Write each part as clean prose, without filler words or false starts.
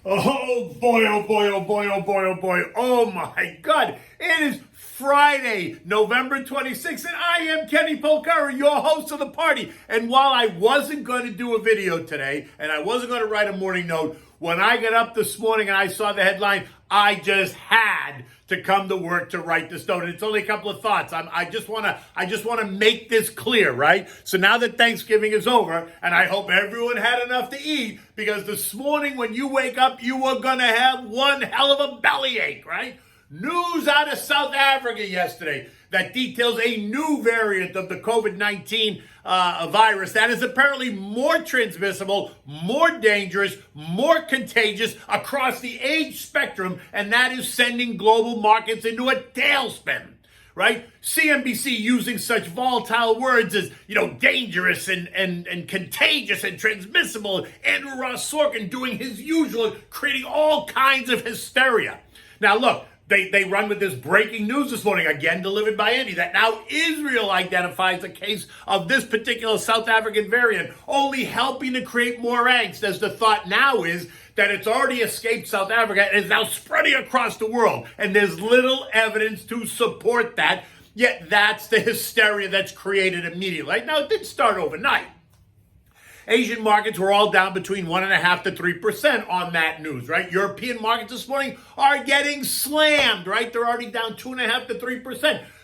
Oh boy, oh boy, oh boy, oh boy, oh boy. Oh my God. It is Friday, November 26th, and I am Kenny Polcari, your host of the party. And while I wasn't going to do a video today, and I wasn't going to write a morning note, when I got up this morning and I saw the headline, I just had to come to work to write this note. And it's only a couple of thoughts. I just want to make this clear, right? So now that Thanksgiving is over, and I hope everyone had enough to eat, because this morning when you wake up, you are going to have one hell of a bellyache, right? News out of South Africa yesterday that details a new variant of the COVID-19 virus that is apparently more transmissible, more dangerous, more contagious across the age spectrum, and that is sending global markets into a tailspin. Right? CNBC using such volatile words as, dangerous and contagious and transmissible. Andrew Ross Sorkin doing his usual, creating all kinds of hysteria. Now, look, they run with this breaking news this morning, again delivered by Andy, that now Israel identifies a case of this particular South African variant, only helping to create more angst, as the thought now is that it's already escaped South Africa and is now spreading across the world. And there's little evidence to support that, yet that's the hysteria that's created immediately. Right? Now, it didn't start overnight. Asian markets were all down between 1.5% to 3% on that news, right? European markets this morning are getting slammed, right? They're already down 2.5% to 3%.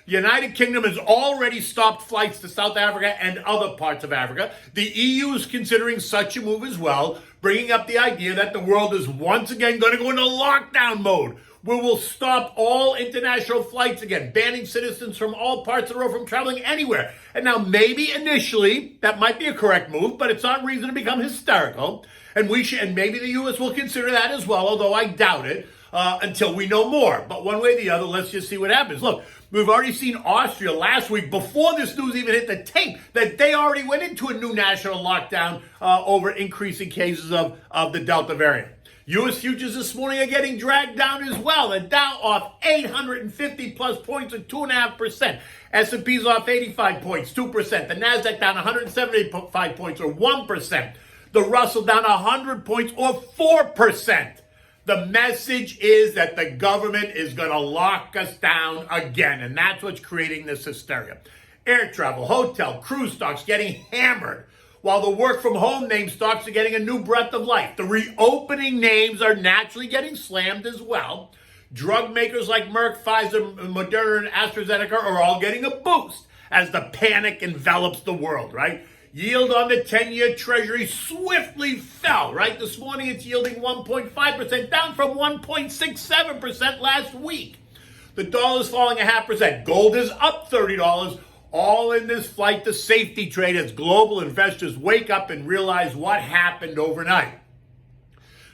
The United Kingdom has already stopped flights to South Africa and other parts of Africa. The EU is considering such a move as well, bringing up the idea that the world is once again going to go into lockdown mode, where we'll stop all international flights again, banning citizens from all parts of the world from traveling anywhere. And now maybe initially that might be a correct move, but it's not reason to become hysterical. And maybe the U.S. will consider that as well, although I doubt it, until we know more. But one way or the other, let's just see what happens. Look, we've already seen Austria last week, before this news even hit the tape, that they already went into a new national lockdown over increasing cases of the Delta variant. U.S. futures this morning are getting dragged down as well. The Dow off 850 plus points or 2.5%. S&P's off 85 points, 2%. The Nasdaq down 175 points or 1%. The Russell down 100 points or 4%. The message is that the government is going to lock us down again, and that's what's creating this hysteria. Air travel, hotel, cruise stocks getting hammered, while the work-from-home name stocks are getting a new breath of life. The reopening names are naturally getting slammed as well. Drug makers like Merck, Pfizer, Moderna, and AstraZeneca are all getting a boost as the panic envelops the world, right? Yield on the 10-year Treasury swiftly fell, right? This morning it's yielding 1.5%, down from 1.67% last week. The dollar's falling 0.5%. Gold is up $30. All in this flight to safety trade as global investors wake up and realize what happened overnight.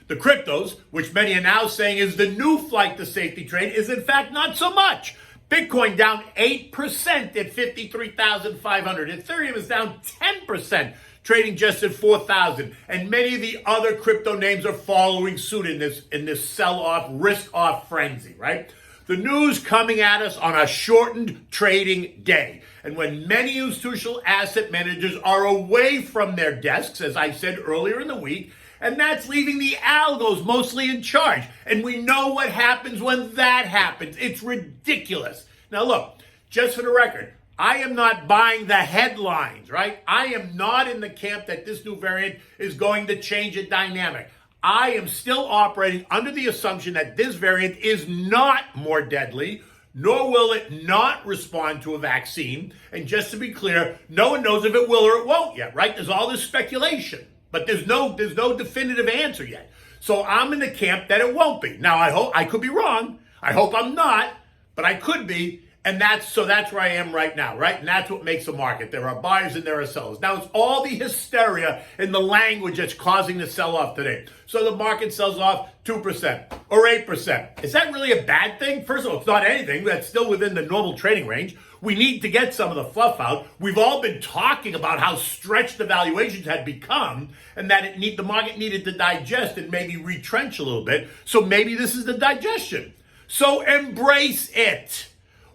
The cryptos, which many are now saying is the new flight to safety trade, is in fact not so much. Bitcoin down 8% at 53,500. Ethereum is down 10%, trading just at 4,000. And many of the other crypto names are following suit in this sell-off, risk-off frenzy, right? The news coming at us on a shortened trading day. And when many institutional asset managers are away from their desks, as I said earlier in the week, and that's leaving the algos mostly in charge. And we know what happens when that happens. It's ridiculous. Now look, just for the record, I am not buying the headlines, right? I am not in the camp that this new variant is going to change the dynamic. I am still operating under the assumption that this variant is not more deadly, nor will it not respond to a vaccine. And just to be clear, no one knows if it will or it won't yet, right? There's all this speculation, but there's no definitive answer yet. So I'm in the camp that it won't be. Now, I could be wrong. I hope I'm not, but I could be. And that's where I am right now, right? And that's what makes the market. There are buyers and there are sellers. Now, it's all the hysteria in the language that's causing the sell-off today. So the market sells off 2% or 8%. Is that really a bad thing? First of all, it's not anything. That's still within the normal trading range. We need to get some of the fluff out. We've all been talking about how stretched the valuations had become and that the market needed to digest and maybe retrench a little bit. So maybe this is the digestion. So embrace it.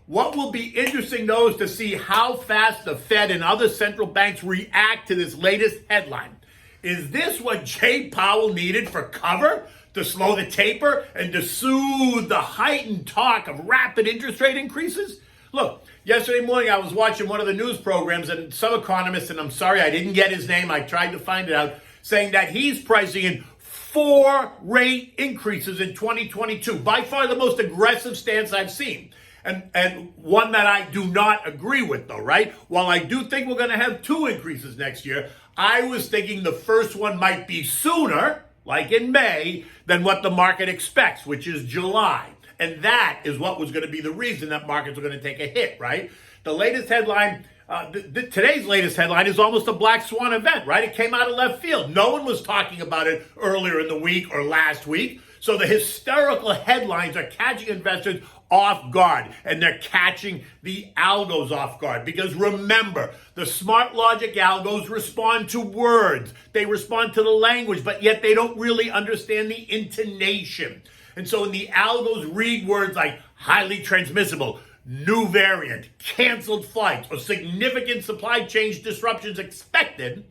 What will be interesting, though, is to see how fast the Fed and other central banks react to this latest headline. Is this what Jay Powell needed for cover to slow the taper and to soothe the heightened talk of rapid interest rate increases? Look, yesterday morning I was watching one of the news programs and some economist, and I'm sorry I didn't get his name, I tried to find it out, saying that he's pricing in 4 rate increases in 2022. By far the most aggressive stance I've seen. And one that I do not agree with, though, right? While I do think we're going to have 2 increases next year, I was thinking the first one might be sooner, like in May, than what the market expects, which is July. And that is what was going to be the reason that markets are going to take a hit, right? The latest headline, today's latest headline is almost a black swan event, right? It came out of left field. No one was talking about it earlier in the week or last week. So the hysterical headlines are catching investors off guard, and they're catching the algos off guard. Because remember, the smart logic algos respond to words. They respond to the language, but yet they don't really understand the intonation. And so when the algos read words like highly transmissible, new variant, canceled flights, or significant supply chain disruptions expected,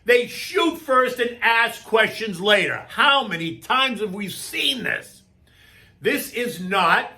they shoot first and ask questions later. How many times have we seen this? This is not,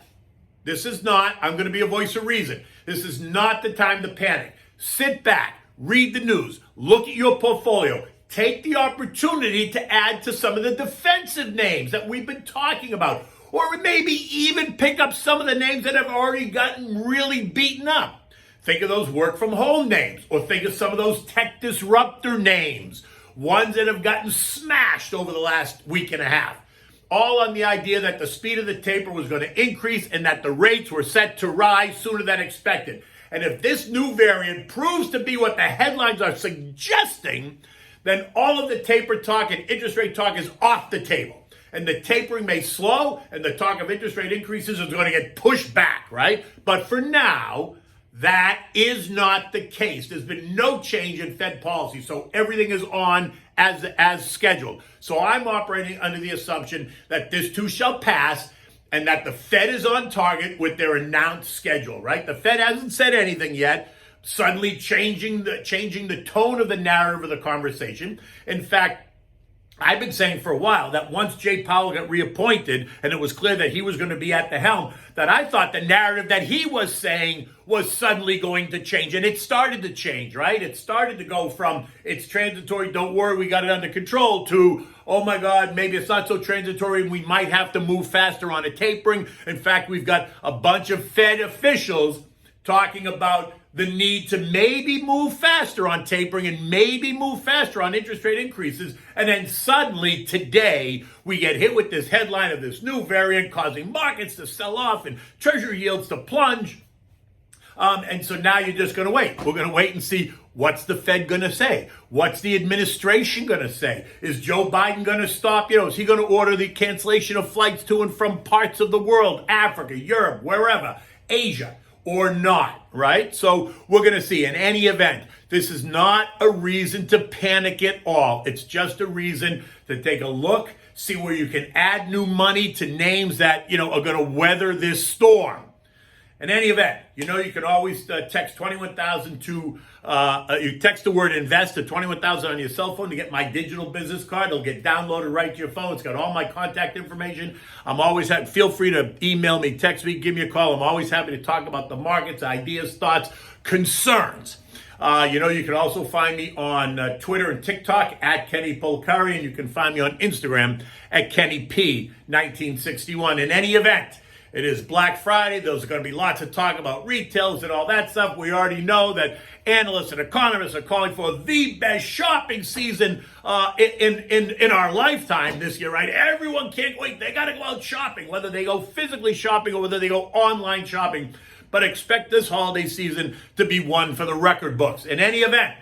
I'm going to be a voice of reason. This is not the time to panic. Sit back, read the news, look at your portfolio, take the opportunity to add to some of the defensive names that we've been talking about, or maybe even pick up some of the names that have already gotten really beaten up. Think of those work from home names, or think of some of those tech disruptor names, ones that have gotten smashed over the last week and a half. All on the idea that the speed of the taper was going to increase and that the rates were set to rise sooner than expected. And if this new variant proves to be what the headlines are suggesting, then all of the taper talk and interest rate talk is off the table. And the tapering may slow, and the talk of interest rate increases is going to get pushed back, right? But for now, that is not the case. There's been no change in Fed policy, so everything is on as scheduled. So I'm operating under the assumption that this too shall pass, and that the Fed is on target with their announced schedule, right? The Fed hasn't said anything yet, suddenly changing the tone of the narrative of the conversation. In fact, I've been saying for a while that once Jay Powell got reappointed and it was clear that he was going to be at the helm, that I thought the narrative that he was saying was suddenly going to change. And it started to change, right? It started to go from it's transitory, don't worry, we got it under control, to, oh my God, maybe it's not so transitory and we might have to move faster on a tapering. In fact, we've got a bunch of Fed officials talking about the need to maybe move faster on tapering and maybe move faster on interest rate increases. And then suddenly today, we get hit with this headline of this new variant causing markets to sell off and treasury yields to plunge. And so now you're just going to wait. We're going to wait and see what's the Fed going to say. What's the administration going to say? Is Joe Biden going to stop? Is he going to order the cancellation of flights to and from parts of the world, Africa, Europe, wherever, Asia? Or not, right? So we're going to see. In any event, this is not a reason to panic at all. It's just a reason to take a look, see where you can add new money to names that, are going to weather this storm. In any event, you can always text 21,000 to, you text the word invest to 21,000 on your cell phone to get my digital business card. It'll get downloaded right to your phone. It's got all my contact information. I'm always feel free to email me, text me, give me a call. I'm always happy to talk about the markets, ideas, thoughts, concerns. You can also find me on Twitter and TikTok at Kenny Polcari, and you can find me on Instagram at KennyP1961. In any event, it is Black Friday. There's going to be lots of talk about retails and all that stuff. We already know that analysts and economists are calling for the best shopping season in our lifetime this year, right? Everyone can't wait. They got to go out shopping, whether they go physically shopping or whether they go online shopping. But expect this holiday season to be one for the record books. In any event,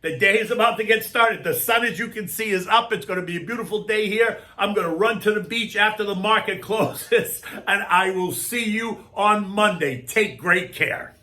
the day is about to get started. The sun, as you can see, is up. It's going to be a beautiful day here. I'm going to run to the beach after the market closes, and I will see you on Monday. Take great care.